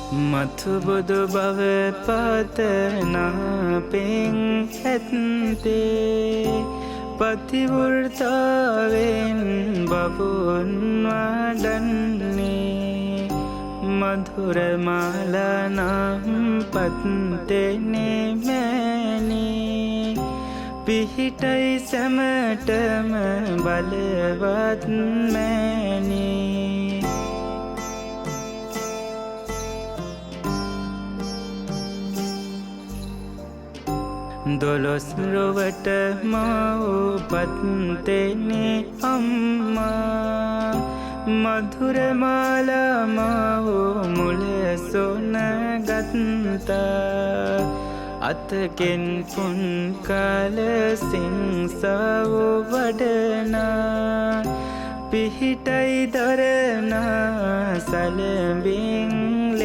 මතු බුදු බව පතනා පෙන් ඇත්තේ පතිවෘතාවෙන් බබුන් වඩන්නේ මధుර මාලනම් පත්තෙනේ මෑණී පිහිටයි සැමටම බලවත් මෑණී දොළොස් රොවට මව්පත්තෙනේ අම්මා මధుර මාලමව මුල සොන ගත්තා අතකින් පුන් කල සිංසව වඩනා පිහිටයි දරනා සලඹින්